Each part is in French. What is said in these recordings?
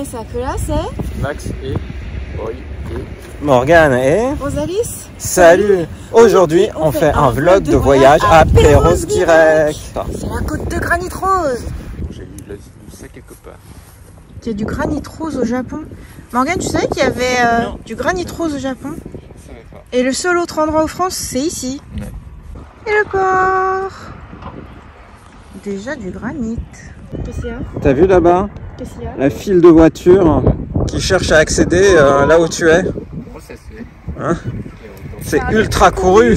Vanessa, que là c'est Max et Boy et Morgane et Rosalis. Salut. Aujourd'hui, on fait un vlog de voyage à Perros-Guirec. C'est la côte de granit rose. j'ai lu ça quelque part. Il y a du granit rose au Japon. Morgane, tu savais qu'il y avait du granit rose au Japon? Je savais pas. Et le seul autre endroit en France, c'est ici. Ouais. Et le port. Déjà du granit. Qu'est-ce qu'il y a? T'as vu là-bas Qu'est-ce qu'il y a? la file de voitures qui cherche à accéder là où tu es? Comment ça se fait? Hein? C'est ultra couru.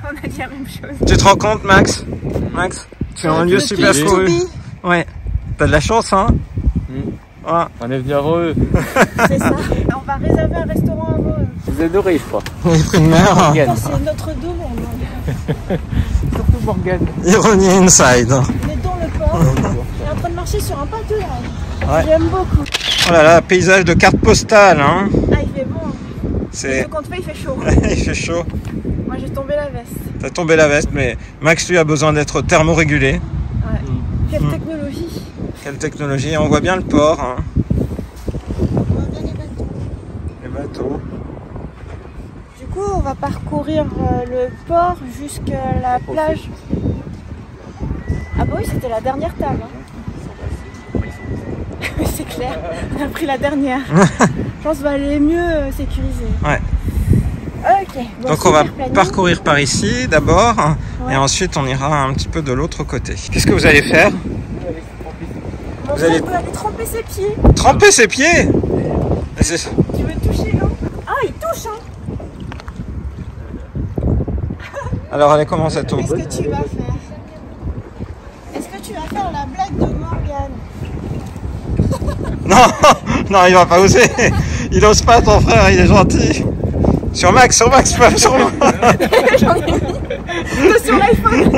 On a dit la même chose. Tu te rends compte, Max? Max, tu es en lieu super couru. Ouais. T'as de la chance, hein? Ouais. On est venu avant eux. C'est ça. On va réserver un restaurant avant eux. Vous adorez, je crois. Les prix de mer. Morgane. C'est notre domaine. Surtout Morgane. Ironie inside. On est dans le port. On est en train de marcher sur un pâturage. Ouais. J'aime beaucoup. Oh là là, paysage de carte postale, hein? Ah, il fait bon. C'est... Le compte fait, il fait chaud. Il fait chaud. Moi, j'ai tombé la veste. T'as tombé la veste, mais Max, lui, a besoin d'être thermorégulé. Ouais. Quelle technologie. Quelle technologie. On voit bien le port, hein. On voit bien les bateaux. Les bateaux. Du coup, on va parcourir le port jusqu'à la plage. Ah bah oui, c'était la dernière table. Hein. Oui, c'est clair. On a pris la dernière. Je pense qu'on va aller mieux sécuriser. Ouais. Ok. Bon, Donc on va planning. parcourir par ici d'abord, Ouais. et ensuite on ira un petit peu de l'autre côté. Qu'est-ce que vous allez faire? Mon vous allez- frère peut aller tremper ses pieds. Tremper ses pieds? Mais c'est- Tu veux toucher l'eau? Ah, il touche, hein. Alors allez, comment ça tourne? Qu'est-ce que tu vas faire? Est-ce que tu vas faire la blague de Morgane? Non, non, il va pas oser. Il ose pas, ton frère, il est gentil. Sur Max, pas sur moi. J'en ai mis sur l'iPhone.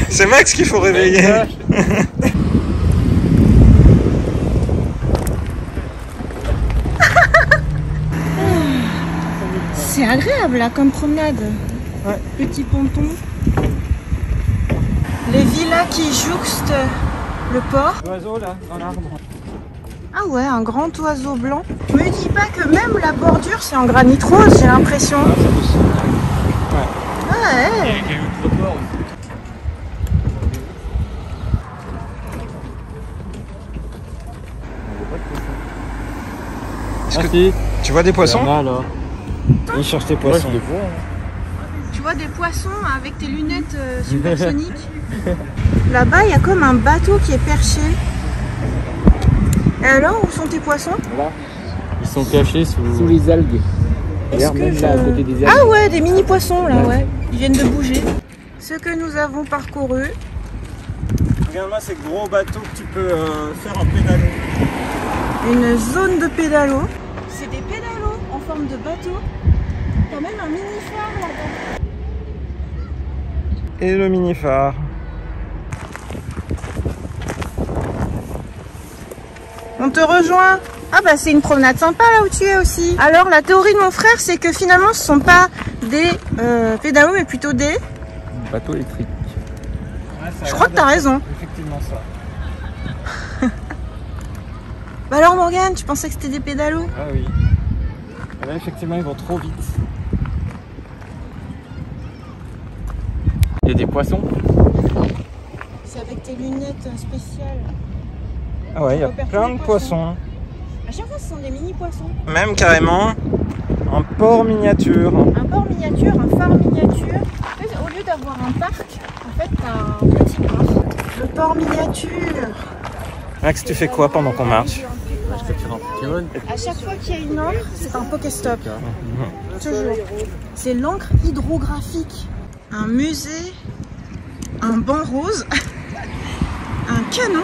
C'est Max qu'il faut réveiller. C'est agréable là comme promenade. Ouais. Petit ponton. Les villas qui jouxtent le port. L'oiseau là, dans l'arbre. Ah ouais, un grand oiseau blanc. Je me dis pas que même la bordure c'est en granit rose, j'ai l'impression. Ouais. Il y a eu trop fort aussi. Est-ce que tu vois des poissons? Là, là. Il cherche des Ouais, poissons. je les vois. Tu vois des poissons avec tes lunettes supersoniques. Là-bas, il y a comme un bateau qui est perché. Et alors, où sont tes poissons? Là. Ils sont cachés sous les algues. Regarde, même là, à côté des algues. Ah ouais, des mini poissons là, ouais. Ils viennent de bouger. Ce que nous avons parcouru. Regarde-moi ces gros bateaux que tu peux faire en pédalo. Une zone de pédalo. C'est des pédalos en forme de bateau. T'as même un mini phare là-bas. Et le mini phare. On te rejoint. Ah bah c'est une promenade sympa là où tu es aussi. Alors la théorie de mon frère c'est que finalement ce sont pas des pédalos mais plutôt des... Bateau électrique. Je crois que t'as raison. Effectivement ça. Bah alors Morgane, tu pensais que c'était des pédalos? Ah oui. Là effectivement ils vont trop vite. Il y a des poissons. C'est avec tes lunettes spéciales. Ah ouais, il y a plein de poissons. À chaque fois ce sont des mini poissons. Même carrément un port miniature. Un port miniature, un phare miniature. En fait, au lieu d'avoir un parc, en fait t'as un petit port. Le port miniature. Max, tu fais quoi pendant qu'on marche? Je capture un Pokémon. À chaque fois qu'il y a une encre, c'est un Pokéstop. Toujours. C'est l'encre hydrographique. Un musée, un banc rose, un canon.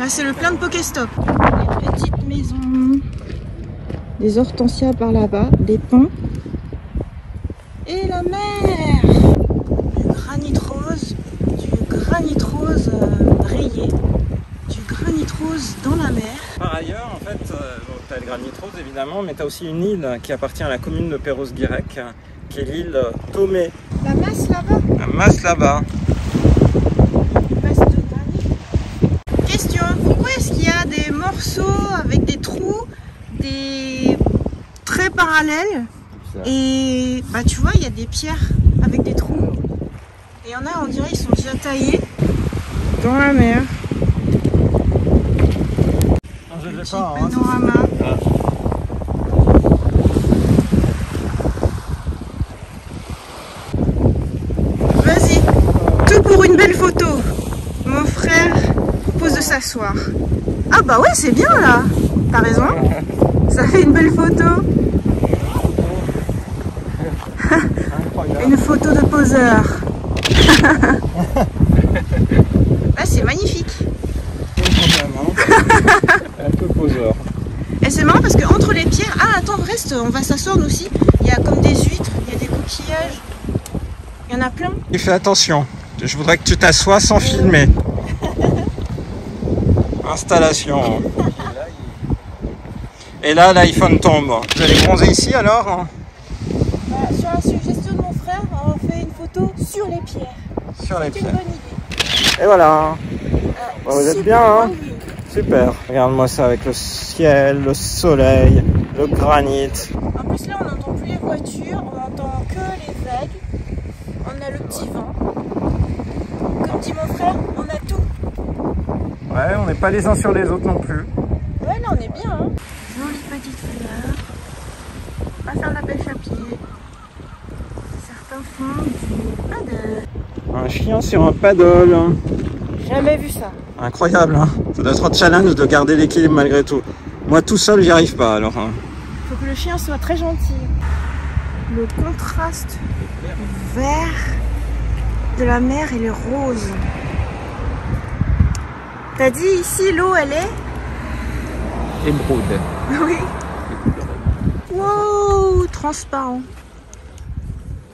Là, c'est le plein de Pokéstop. Des petites maisons, des hortensias par là-bas, des ponts. Et la mer. Du granit rose rayé. Du granit rose dans la mer. Par ailleurs, en fait, tu as le granit rose évidemment, mais tu as aussi une île qui appartient à la commune de Perros-Guirec, qui est l'île Tomé. La masse là-bas. La masse là-bas. Masse de granit. des traits parallèles. Et bah tu vois, il y a des pierres avec des trous. Et il y en a, on dirait, ils sont déjà taillés dans la mer. Petit panorama. Vas-y, tout pour une belle photo. Mon frère propose de s'asseoir. Ah bah ouais, c'est bien là. T'as raison. Ça fait une belle photo. Une photo de poseur. Là, c'est magnifique. Un peu poseur. Et c'est marrant parce que entre les pierres. Ah, attends, reste, on va s'asseoir nous aussi. Il y a comme des huîtres, il y a des coquillages. Il y en a plein. Et fais attention. Je voudrais que tu t'assoies sans filmer. Installation. Et là, l'iPhone tombe. Vous allez bronzer ici alors? Sur la suggestion de mon frère, on fait une photo sur les pierres. Sur les C'est une pierres. bonne idée. Et voilà. Vous êtes Super bien, hein? bonne vue. Super. Regarde-moi ça avec le ciel, le soleil, le granit. En plus là, on n'entend plus les voitures, on n'entend que les vagues. On a le petit vent. Comme dit mon frère, on a tout. Ouais, on n'est pas les uns sur les autres non plus. Ouais, là on est bien. Hein. Jolie petite fleur. On va faire la pêche à pied. Certains font du paddle. Un chien sur un paddle. Jamais vu ça. Incroyable, hein? Ça doit être un challenge de garder l'équilibre malgré tout. Moi tout seul, j'y arrive pas alors. Hein. Faut que le chien soit très gentil. Le contraste vert de la mer et le rose. T'as dit ici l'eau elle est? Émeraude. Oui. Wow, transparent.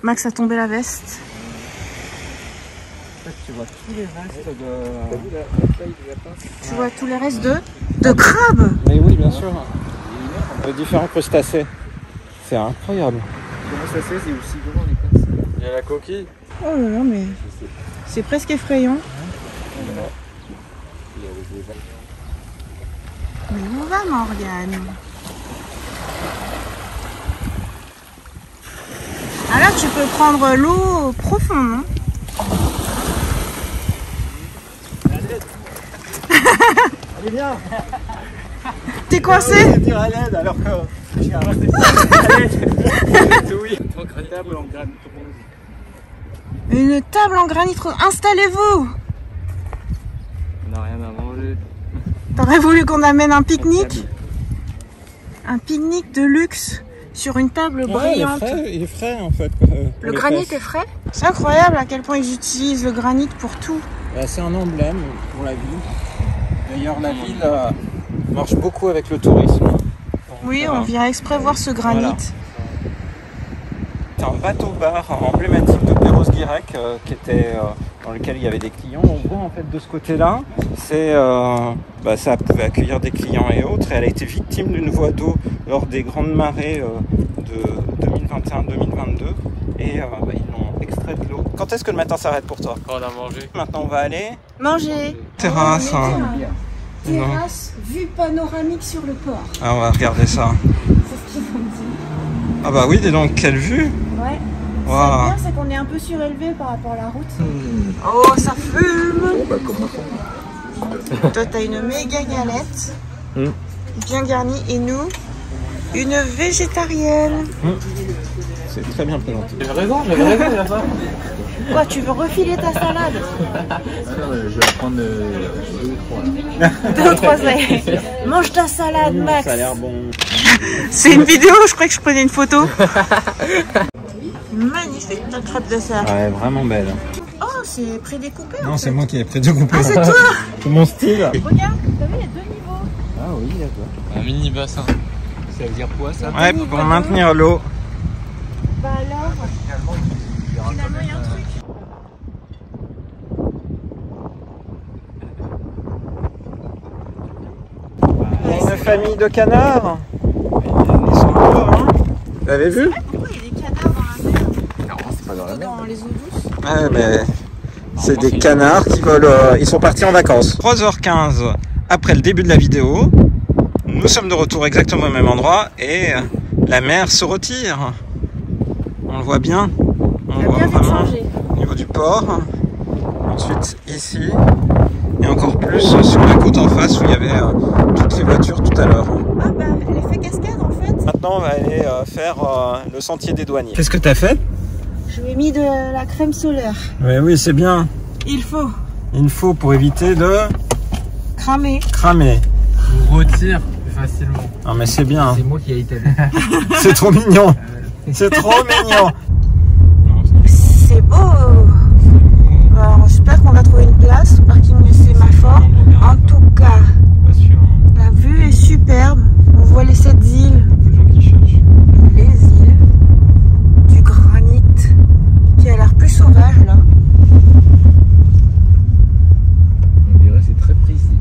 Max a tombé la veste. Tu vois tous les restes de... Tu vois tous les restes de crabes. Mais oui, bien sûr. De différents crustacés. C'est incroyable. Comment ça c'est aussi grand les pinces? Il y a la coquille. Oh là là, mais c'est presque effrayant. Mais où va Morgane? Ah là, tu peux prendre l'eau profonde, non? Allez, viens. T'es coincé? Je vais dire à l'aide alors que j'ai arrêté de oui. Table en granit rose. Une table en granit rose. Installez-vous! On n'a rien à manger. T'aurais voulu qu'on amène un pique-nique? Un pique-nique de luxe sur une table brillante. Il est frais en fait. Le granit est frais? C'est incroyable à quel point ils utilisent le granit pour tout. Bah, c'est un emblème pour la ville. D'ailleurs, la ville marche beaucoup avec le tourisme. Oui, on vient exprès voir ce granit. Voilà. C'est un bateau-bar emblématique de Perros-Guirec qui était dans lequel il y avait des clients. On voit en fait de ce côté-là, ça pouvait accueillir des clients et autres. Et elle a été victime d'une voie d'eau lors des grandes marées de 2021-2022. Et ils l'ont extrait de l'eau. Quand est-ce que le matin s'arrête pour toi? Quand on a mangé. Maintenant on va aller. Manger. Terrasse. Terrasse, vue panoramique sur le port. Ah, on va regarder ça. C'est ce qu'ils ont dit. Ah bah oui, dis donc, quelle vue! Ouais. Wow. Ce qui est bien, c'est qu'on est un peu surélevé par rapport à la route. Oh, ça fume! Toi, t'as une méga galette, bien garnie, et nous, une végétarienne. C'est très bien présenté. J'avais raison, il y a ça. Quoi, tu veux refiler ta salade? Je vais prendre 2 ou 3. 2 ou 3 salades. Mange ta salade, Max. Ça a l'air bon. C'est une vidéo, je croyais que je prenais une photo. Magnifique, ta crêpe de serre. Ouais, vraiment belle. Oh, c'est prédécoupé. Non, c'est moi qui ai prédécoupé. Ah, c'est toi. C'est mon style. Regarde, t'as vu, il y a 2 niveaux. Ah oui, d'accord. Un mini bassin. Ça veut dire quoi ça? Ouais, pour maintenir l'eau. Bah alors, finalement, il y a un truc. Il y a une famille de canards. Ils sont beaux, hein? Vous l'avez vu? Pourquoi il y a des canards dans la mer? Non, c'est pas dans la mer. Dans les eaux douces. Ouais, mais c'est des canards qui volent. Ils sont partis en vacances. 3h15 après le début de la vidéo. Nous sommes de retour exactement au même endroit et la mer se retire. On le voit bien. On le voit vraiment au niveau du port. Ensuite ici. Et encore plus sur la côte en face où il y avait toutes les voitures tout à l'heure. Ah bah l'effet cascade en fait. Maintenant on va aller faire le sentier des douaniers. Qu'est-ce que tu as fait? Je lui ai mis de la crème solaire. Oui, c'est bien. Il faut. Il faut pour éviter de cramer. On retire plus facilement. Ah mais c'est bien. C'est moi qui ai été. C'est trop mignon. C'est trop mignon. C'est beau. Alors j'espère qu'on va trouver une place au parking du sémaphore. En tout cas, la vue est superbe. On voit les 7 îles. Les îles du granit qui a l'air plus sauvage là. On dirait c'est très précis.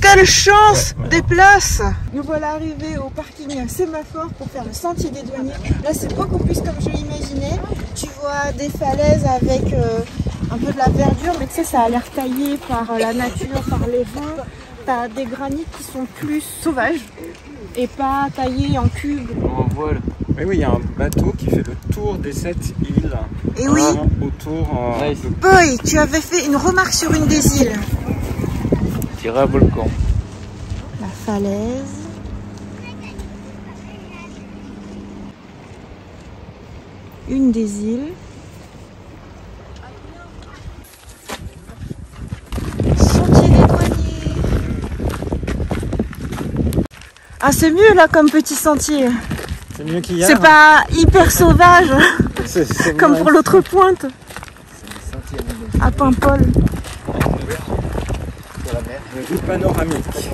Quelle chance des places! Nous voilà arrivés au parking sémaphore pour faire le sentier des douaniers. Là c'est beaucoup plus comme je l'imaginais. Tu vois des falaises avec un peu de la verdure, mais tu sais ça a l'air taillé par la nature, par les vents. T'as des granits qui sont plus sauvages et pas taillés en cubes. En voile. Oui, il y a un bateau qui fait le tour des 7 îles. Et oui. Autour. Boy, tu avais fait une remarque sur une des îles. Tirer à volcan. La falaise. Une des îles. Sentier des douaniers. Ah c'est mieux là comme petit sentier. C'est mieux qu'hier. C'est pas hyper sauvage c'est comme pour l'autre pointe. À Paimpol. Une vue panoramique.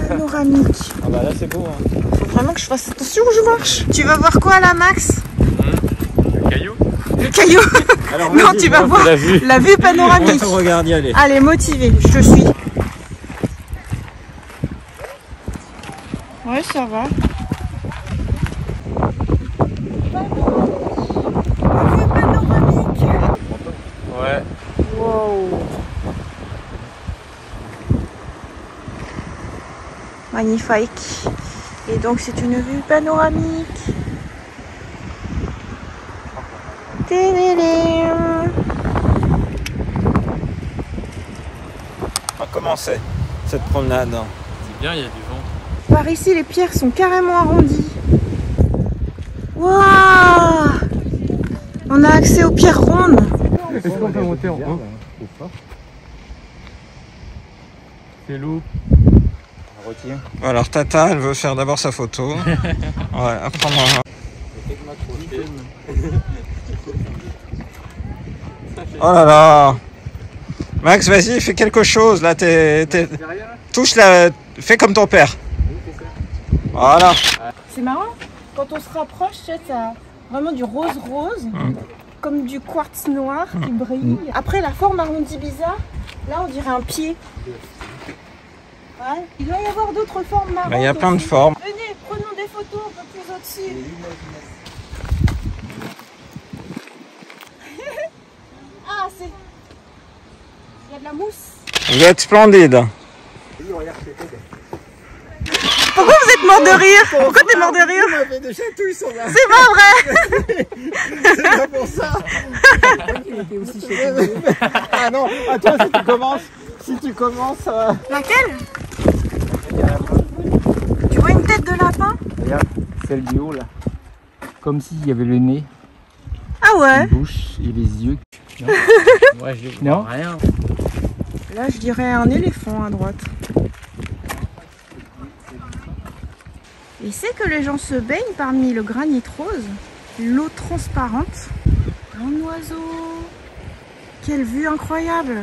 Panoramique. Ah bah là c'est beau. Hein. Faut vraiment que je fasse attention où je marche. Tu vas voir quoi là, Max? Le caillou. Le caillou. Alors, non, tu vas voir la vue panoramique. Regarde y aller. Allez, motivé, je te suis. Ouais, ça va. Panoramique. Ouais. Wow. Magnifique. Et donc c'est une vue panoramique. On va commencer cette promenade. C'est bien, il y a du vent. Par ici, les pierres sont carrément arrondies. Waouh! On a accès aux pierres rondes. Est-ce qu'on peut monter en haut? C'est l'eau. Alors Tata, elle veut faire d'abord sa photo. Ouais, après oh là là. Max, vas-y, fais quelque chose là. Touche la. Fais comme ton père. Voilà. C'est marrant. Quand on se rapproche, tu sais, t'as vraiment du rose-rose, comme du quartz noir qui brille. Après, la forme arrondie bizarre, là, on dirait un pied. Ouais. Il doit y avoir d'autres formes marrantes. Il y a plein de formes. Venez, prenons des photos un peu plus au-dessus. Ah, c'est... Il y a de la mousse. Vous êtes splendide. Pourquoi vous êtes mort de rire? Pourquoi t'es mort de rire? C'est pas vrai. C'est pas pour ça. Ah non, attends, si tu commences... Laquelle? Tu vois une tête de lapin? Regarde, celle du haut là. Comme s'il y avait le nez, Ah ouais? la bouche et les yeux. Non. Ouais, je vois rien. Là, je dirais un éléphant à droite. Et c'est que les gens se baignent parmi le granit rose, l'eau transparente, un oiseau. Quelle vue incroyable!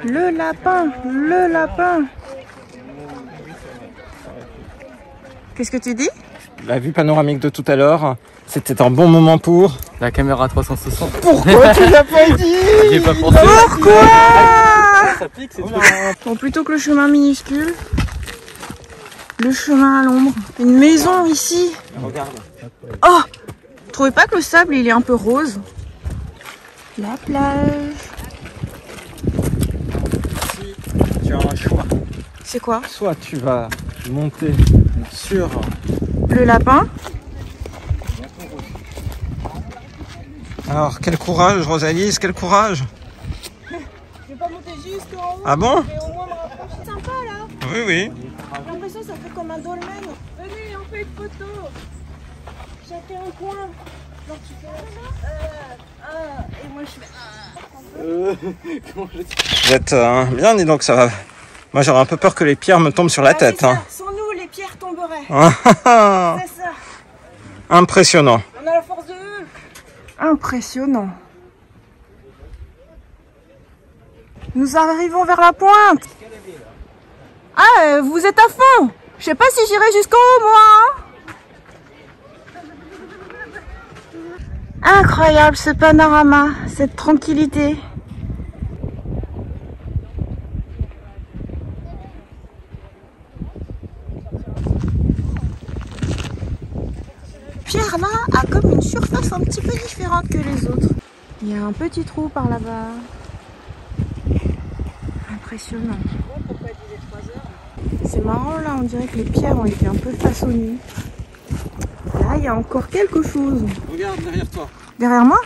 Le lapin, le lapin. Qu'est-ce que tu dis? La vue panoramique de tout à l'heure, c'était un bon moment pour... La caméra 360. Pourquoi tu l'as pas dit? J'ai pas pensé. Pourquoi? Ça pique, c'est Bon, plutôt que le chemin minuscule, Le chemin à l'ombre. Une maison ici. Regarde. Oh! Vous trouvez pas que le sable il est un peu rose? La plage. Si tu as un choix, C'est quoi? soit tu vas monter sur... Le lapin? Alors, quel courage, Rosalise, quel courage! Je vais pas monter jusqu'en haut. Ah bon? Mais au moins me rapprocher. C'est sympa là. Oui, oui. J'ai l'impression que ça fait comme un dolmen. Venez, on fait une photo. Chacun un coin. Donc tu fais et moi je fais Vous êtes bien, dis donc, ça va. Moi, j'aurais un peu peur que les pierres me tombent sur la tête. Hein. Sans nous, les pierres tomberaient. C'est ça. Impressionnant. On a la force de Hulk. Impressionnant. Nous arrivons vers la pointe. Ah, vous êtes à fond. Je sais pas si j'irai jusqu'en haut, moi. Hein. Incroyable ce panorama, cette tranquillité. Pierre là a comme une surface un petit peu différente que les autres. Il y a un petit trou par là-bas. Impressionnant. C'est marrant là, on dirait que les pierres ont été un peu façonnées. Là, il y a encore quelque chose. Regarde derrière toi. Derrière moi?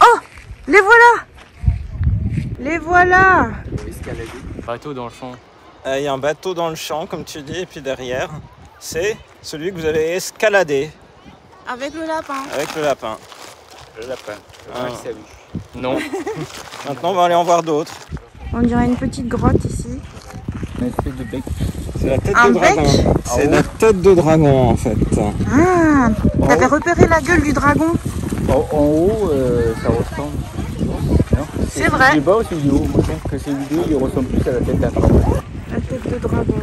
Oh! Les voilà! Les voilà! Bateau dans le champ. Il y a un bateau dans le champ, comme tu dis, et puis derrière, c'est celui que vous allez escalader Avec le lapin. avec le lapin. Le lapin. Ah. Non. Maintenant, on va aller en voir d'autres. On dirait une petite grotte ici. Une espèce de bec. C'est la tête Un de dragon. bec? C'est la tête de dragon, en fait. Ah! T'avais repéré la gueule du dragon? En haut, ça ressemble. Non, C'est vrai. Du bas ou celui du haut? Moi, je pense que celui du haut, il ressemble plus à la tête d'un dragon. La tête de dragon.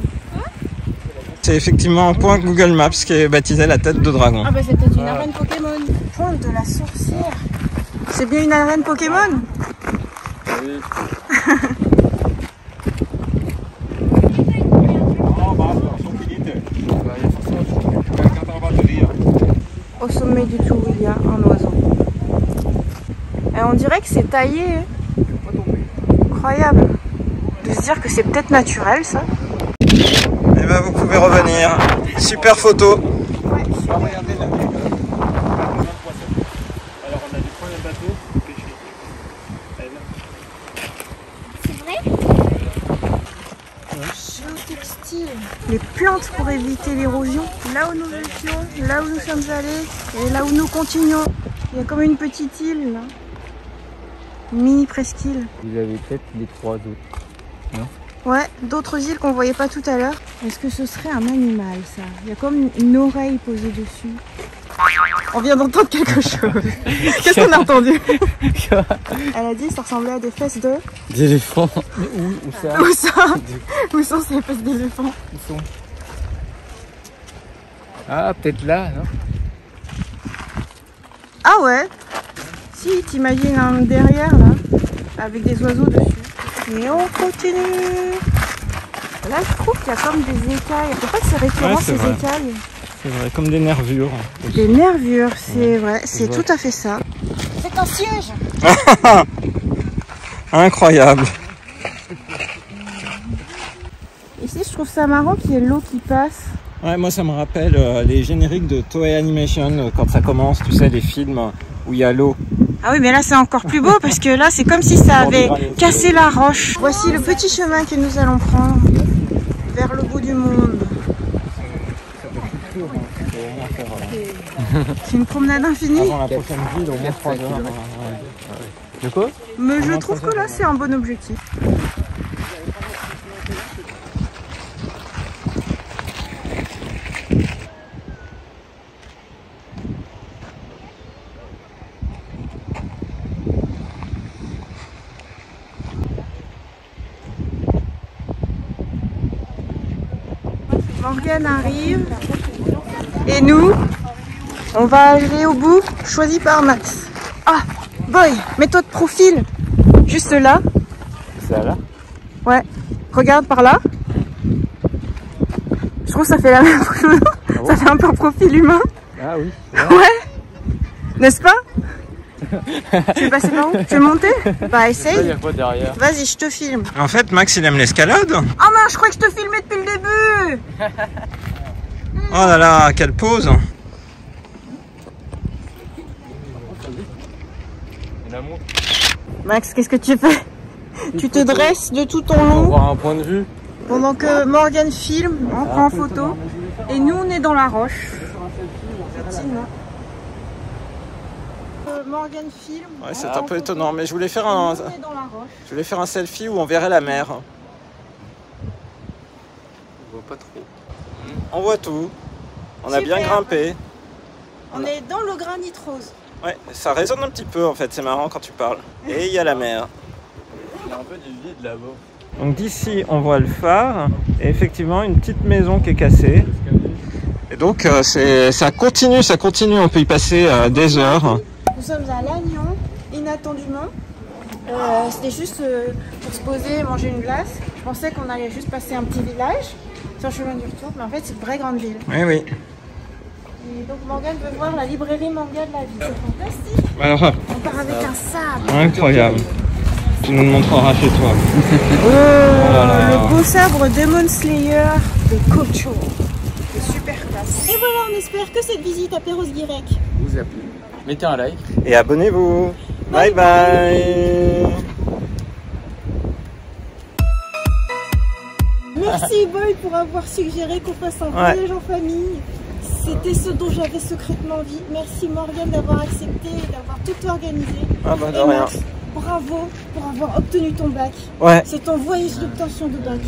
C'est effectivement un point Google Maps qui est baptisé la tête de dragon. Ah bah c'est peut-être une arène Pokémon. Pointe de la sorcière. C'est bien une arène Pokémon? Oui. Au sommet du tout, il y a un oiseau. Et on dirait que c'est taillé. Incroyable. De se dire que c'est peut-être naturel ça. Et ben vous pouvez revenir. Super photo. Regardez là. Alors on a des premiers bateaux pour pêcher. Géotextile. Les plantes pour éviter l'érosion. Là où nous étions, là où nous sommes allés et là où nous continuons. Il y a comme une petite île là. Une mini presqu'île. Vous avez peut-être les trois autres. Non? Ouais, d'autres îles qu'on voyait pas tout à l'heure. Est-ce que ce serait un animal ça? Il y a comme une oreille posée dessus. On vient d'entendre quelque chose. Qu'est-ce qu'on a entendu? Elle a dit que ça ressemblait à des fesses de... D'éléphants. Où ça? Où ça? Où sont ces fesses d'éléphants? Où sont? Ah, peut-être là, non? Ah ouais? Si, t'imagines un derrière là, avec des oiseaux dessus. Et on continue. Là, je trouve qu'il y a comme des écailles. Je sais pas que c'est récurrent Ouais, c'est ces vrai. écailles. C'est vrai, comme des nervures. Des nervures, c'est vrai, c'est tout à fait ça. C'est un siège. Incroyable. Ici, je trouve ça marrant qu'il y ait l'eau qui passe. Ouais, moi ça me rappelle les génériques de Toei Animation quand ça commence, tu sais, les films où il y a l'eau. Ah oui, mais là c'est encore plus beau parce que là c'est comme si ça avait cassé la roche. Voici le petit chemin que nous allons prendre vers le bout du monde. C'est une promenade infinie. Avant la prochaine ville, au moins 3 heures. De quoi? Mais je trouve que là c'est un bon objectif. Morgane arrive et nous, on va aller au bout choisi par Max. Ah, boy, mets-toi de profil, juste là. Ça là? Ouais, regarde par là. Je trouve que ça fait la même chose. Ah bon, ça fait un peu un profil humain. Ah oui. Ouais. N'est-ce pas? Tu veux passer par où? Tu veux monter? Bah essaye. Il y a quoi derrière? Vas-y, je te filme. En fait, Max, il aime l'escalade. Oh mince, je croyais que je te filmais depuis le début. Oh là là, quelle pause. Max, qu'est-ce que tu fais? Tu te dresses de tout ton Pour long avoir un point de vue. pendant que Morgane filme, on prend en photo. Et nous, on est dans la roche. Effectivement. Morgane filme. Ouais, c'est un peu étonnant, mais je voulais faire un selfie où on verrait la mer. On voit pas trop. On voit tout. On a bien Super. grimpé. On est dans le granit rose. Ouais, ça résonne un petit peu en fait, c'est marrant quand tu parles. Et il y a la mer. Il y a un peu du vide là-bas. Donc d'ici, on voit le phare et effectivement une petite maison qui est cassée. Et donc ça continue, on peut y passer des heures. Nous sommes à Lannion, inattendument. C'était juste pour se poser, manger une glace. Je pensais qu'on allait juste passer un petit village sur le chemin du retour, mais en fait c'est une vraie grande ville. Oui, oui. Et donc Morgane veut voir la librairie manga de la ville. C'est fantastique. Alors, On part avec un sabre. incroyable. Tu nous le montreras chez toi. Oh, le beau sabre Demon Slayer de Kocho. C'est super classe. Et voilà, on espère que cette visite à Perros-Guirec Vous a plu. Mettez un like. Et abonnez-vous. Bye bye. Merci Boy pour avoir suggéré qu'on fasse un voyage en famille. C'était ce dont j'avais secrètement envie. Merci Morgane d'avoir accepté et d'avoir tout organisé. Ah bah de et rien. Max, bravo pour avoir obtenu ton bac. Ouais. C'est ton voyage d'obtention de bac.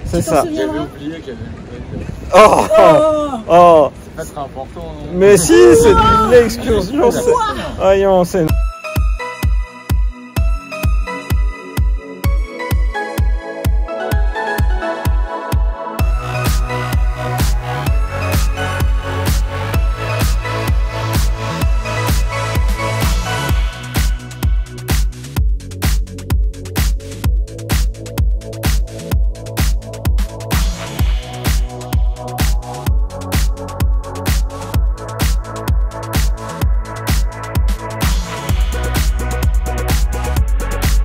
C'est Tu t'en ça. souviendras? Oublié qu'elle Oh, Oh, oh. c'est pas très important. Non. Mais si, c'est une excursion. Voyons, c'est...